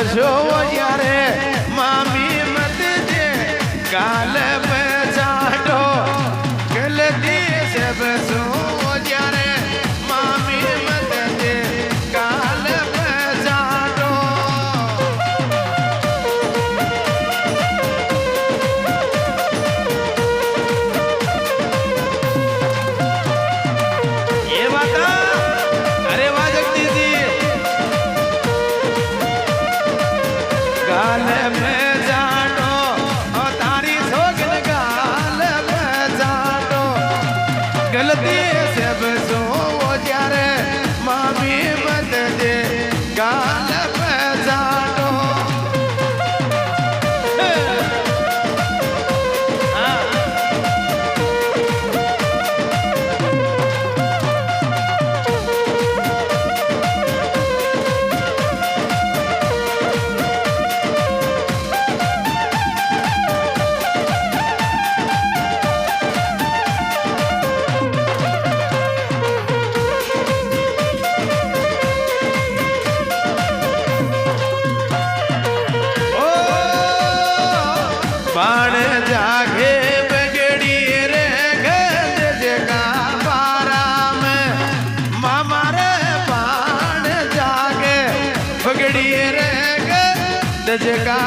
बसो यारे मामी मत जे काल बचाटो गलती से बसो यारे मामी मत जे काल बचाटो ये बात अरे वाह जगदीश जी गाल में जाटो और तारी सोगन गाल में जाटो गलती से बसो यारे मामी मत दे गाल में जाटो बाण जागे बगड़ी रे गज जगा पारा में मामा रे बाण जागे बगड़ी रे गज जगा